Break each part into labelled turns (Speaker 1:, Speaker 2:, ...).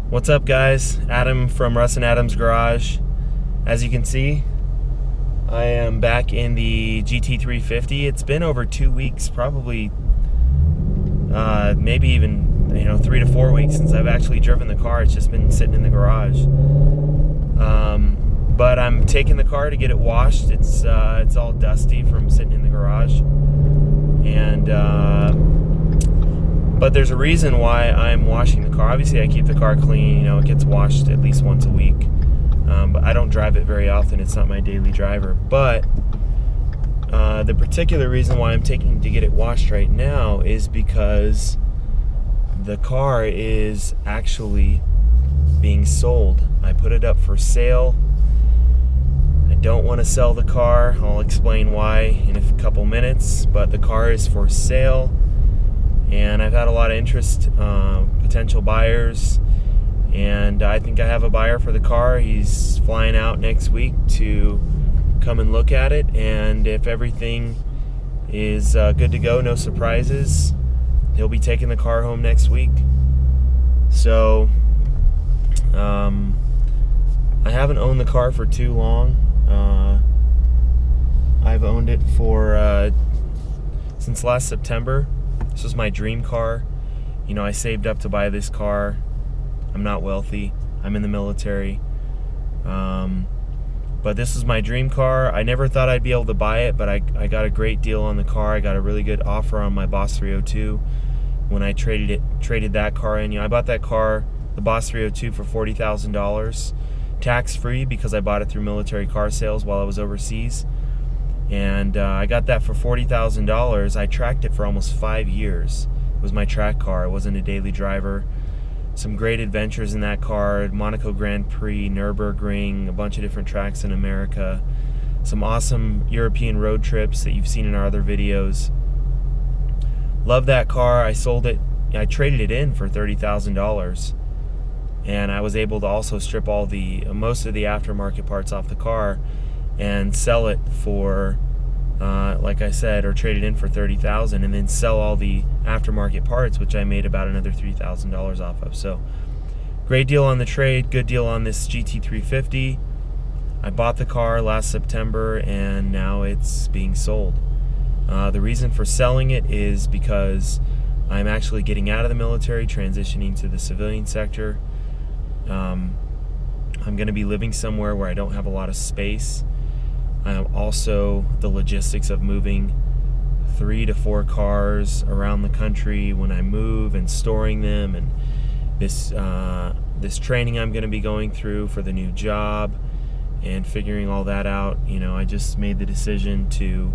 Speaker 1: What's up, guys? Adam from Russ and Adam's Garage. As you can see, I am back in the GT350. It's been over 2 weeks, probably maybe even 3 to 4 weeks since I've actually driven the car. It's just been sitting in the garage. But I'm taking the car to get it washed. It's all dusty from sitting in the garage, and but there's a reason why I'm washing the car. Obviously, I keep the car clean. It gets washed at least once a week. But I don't drive it very often. It's not my daily driver. But the particular reason why I'm taking to get it washed right now is because the car is actually being sold. I put it up for sale. I don't want to sell the car. I'll explain why in a couple minutes. But the car is for sale, and I've had a lot of interest, potential buyers, and I think I have a buyer for the car. He's flying out next week to come and look at it, and if everything is good to go, no surprises, he'll be taking the car home next week. So I haven't owned the car for too long. I've owned it for since last September. This was my dream car. I saved up to buy this car. I'm not wealthy. I'm in the military. But this is my dream car. I never thought I'd be able to buy it, but I got a great deal on the car. I got a really good offer on my Boss 302 when I traded that car in. I bought that car, the Boss 302, for $40,000, tax-free, because I bought it through military car sales while I was overseas. And I got that for $40,000. I tracked it for almost 5 years. It was my track car. I wasn't a daily driver. Some great adventures in that car: Monaco Grand Prix, Nürburgring, a bunch of different tracks in America. Some awesome European road trips that you've seen in our other videos. Love that car. I sold it. I traded it in for $30,000, and I was able to also strip most of the aftermarket parts off the car and sell it for, like I said, or trade it in for $30,000, and then sell all the aftermarket parts, which I made about another $3,000 off of. So, great deal on the trade, good deal on this GT350. I bought the car last September, and now it's being sold. The reason for selling it is because I'm actually getting out of the military, transitioning to the civilian sector. I'm going to be living somewhere where I don't have a lot of space. Also, the logistics of moving 3 to 4 cars around the country when I move, and storing them, and this training I'm going to be going through for the new job, and figuring all that out. I just made the decision to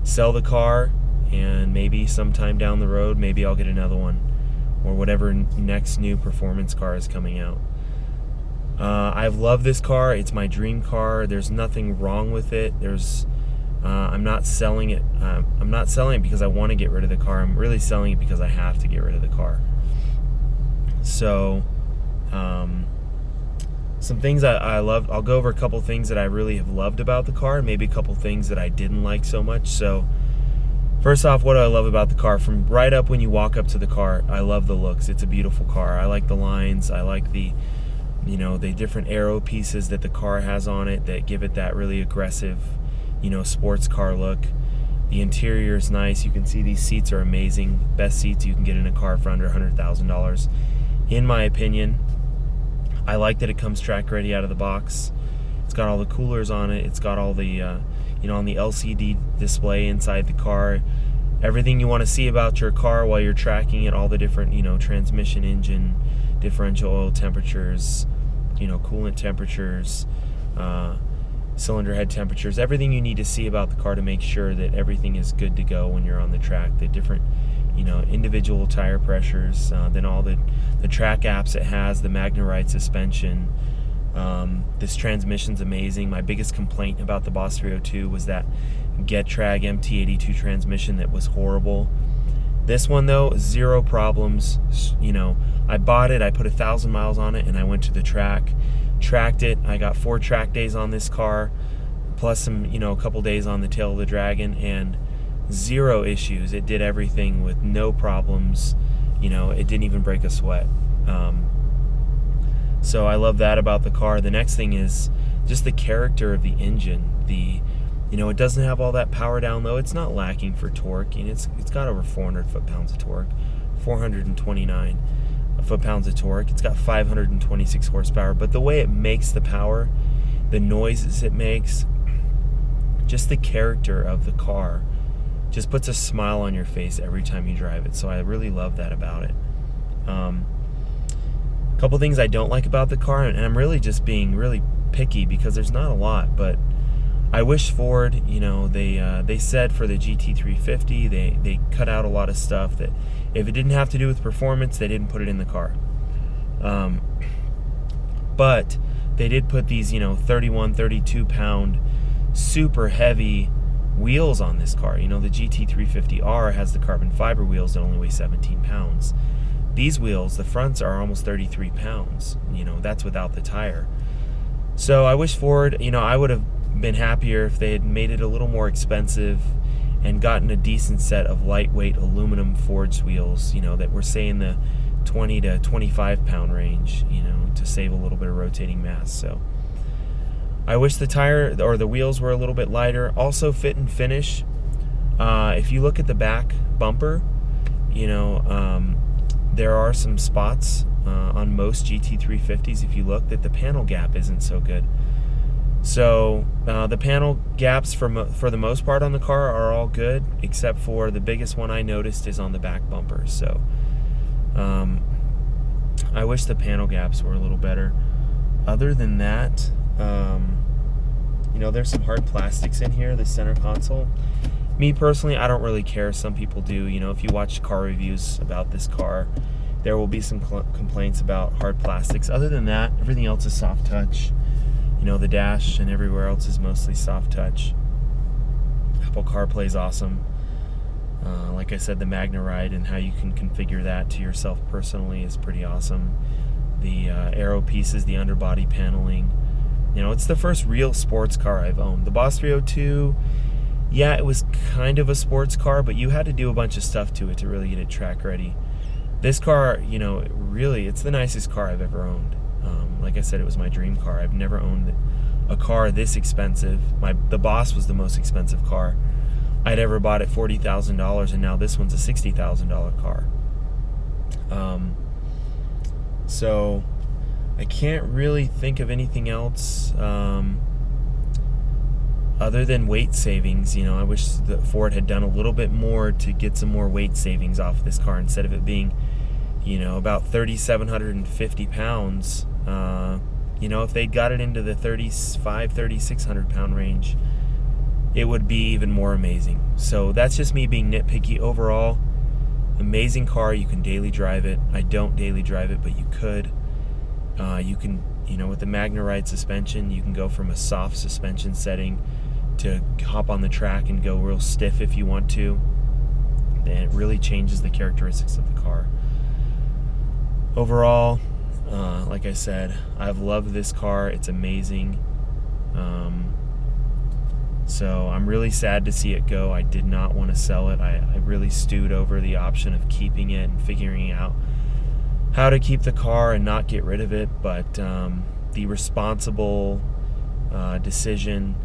Speaker 1: sell the car, and maybe sometime down the road, maybe I'll get another one, or whatever next new performance car is coming out. I've loved this car. It's my dream car. There's nothing wrong with it. I'm not selling it. I'm not selling it because I want to get rid of the car. I'm really selling it because I have to get rid of the car. So, some things I love. I'll go over a couple things that I really have loved about the car, and maybe a couple things that I didn't like so much. So, first off, what do I love about the car? From right up when you walk up to the car, I love the looks. It's a beautiful car. I like the lines. I like the different aero pieces that the car has on it that give it that really aggressive, sports car look. The interior is nice. You can see these seats are amazing. Best seats you can get in a car for under $100,000, in my opinion. I like that it comes track ready out of the box. It's got all the coolers on it. It's got all the, on the LCD display inside the car, everything you want to see about your car while you're tracking it. All the different, transmission, engine, differential oil temperatures, coolant temperatures, cylinder head temperatures, everything you need to see about the car to make sure that everything is good to go when you're on the track. The different, individual tire pressures, then all the track apps it has, the MagneRide suspension. This transmission's amazing. My biggest complaint about the Boss 302 was that GetTrag MT82 transmission that was horrible. This one, though, 0 problems. I bought it, I put 1,000 miles on it, and I went to the track, tracked it. I got 4 track days on this car, plus some, a couple days on the Tail of the Dragon, and 0 issues. It did everything with no problems. It didn't even break a sweat. So I love that about the car. The next thing is just the character of the engine. It doesn't have all that power down low. It's not lacking for torque, and it's got over 400 foot-pounds of torque, 429 foot-pounds of torque. It's got 526 horsepower, but the way it makes the power, the noises it makes, just the character of the car just puts a smile on your face every time you drive it. So I really love that about it. A couple things I don't like about the car, and I'm really just being really picky because there's not a lot, but I wish Ford, they said for the GT350, they cut out a lot of stuff that if it didn't have to do with performance, they didn't put it in the car. But they did put these, 31, 32 pound super heavy wheels on this car. The GT350R has the carbon fiber wheels that only weigh 17 pounds. These wheels, the fronts are almost 33 pounds. That's without the tire. So I wish Ford, I would have been happier if they had made it a little more expensive and gotten a decent set of lightweight aluminum forged wheels, that were, say, in the 20 to 25 pound range, to save a little bit of rotating mass. So I wish the tire or the wheels were a little bit lighter. Also, fit and finish. If you look at the back bumper, there are some spots on most GT350s, if you look, that the panel gap isn't so good. So the panel gaps for the most part on the car are all good, except for the biggest one I noticed is on the back bumper. So I wish the panel gaps were a little better. Other than that, there's some hard plastics in here, the center console. Me personally, I don't really care. Some people do. If you watch car reviews about this car, there will be some complaints about hard plastics. Other than that, everything else is soft touch. The dash and everywhere else is mostly soft touch. Apple CarPlay is awesome. Like I said, the MagneRide and how you can configure that to yourself personally is pretty awesome. The aero pieces, the underbody paneling. It's the first real sports car I've owned. The Boss 302, yeah, it was kind of a sports car, but you had to do a bunch of stuff to it to really get it track ready. This car, really, it's the nicest car I've ever owned. Like I said, it was my dream car. I've never owned a car this expensive. The Boss was the most expensive car I'd ever bought at $40,000, and now this one's a $60,000 car. So I can't really think of anything else other than weight savings. I wish that Ford had done a little bit more to get some more weight savings off of this car, instead of it being about 3,750 pounds. If they'd got it into the 3,600 pound range, it would be even more amazing. So that's just me being nitpicky. Overall, amazing car. You can daily drive it. I don't daily drive it, but you could. You can, with the MagneRide suspension, you can go from a soft suspension setting to hop on the track and go real stiff if you want to. And it really changes the characteristics of the car. Overall, like I said, I've loved this car. It's amazing. So I'm really sad to see it go. I did not want to sell it. I really stewed over the option of keeping it and figuring out how to keep the car and not get rid of it. But the responsible decision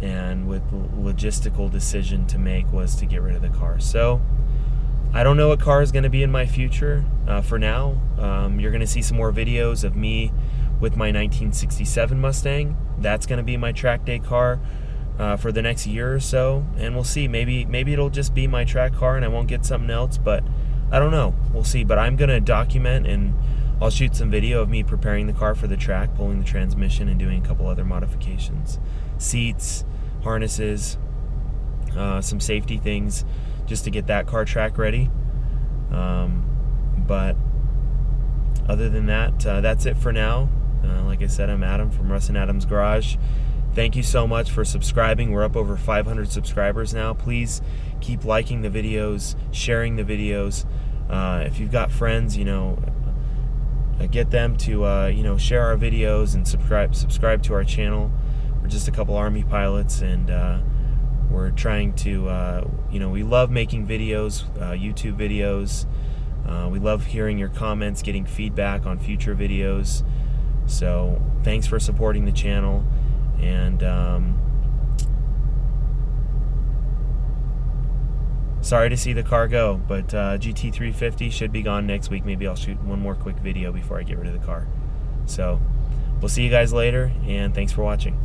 Speaker 1: and with logistical decision to make was to get rid of the car. So I don't know what car is going to be in my future. For now, you're going to see some more videos of me with my 1967 Mustang. That's going to be my track day car for the next year or so, and we'll see. Maybe it'll just be my track car and I won't get something else, but I don't know. We'll see. But I'm going to document, and I'll shoot some video of me preparing the car for the track, pulling the transmission, and doing a couple other modifications. Seats, harnesses, some safety things, just to get that car track ready. But other than that, that's it for now. Like I said, I'm Adam from Russ and Adam's Garage. Thank you so much for subscribing. We're up over 500 subscribers now. Please keep liking the videos, sharing the videos. If you've got friends, get them to share our videos and subscribe to our channel. We're just a couple Army pilots, and we're trying to, we love making videos, YouTube videos. We love hearing your comments, getting feedback on future videos. So thanks for supporting the channel, and sorry to see the car go, but GT350 should be gone next week. Maybe I'll shoot one more quick video before I get rid of the car. So we'll see you guys later, and thanks for watching.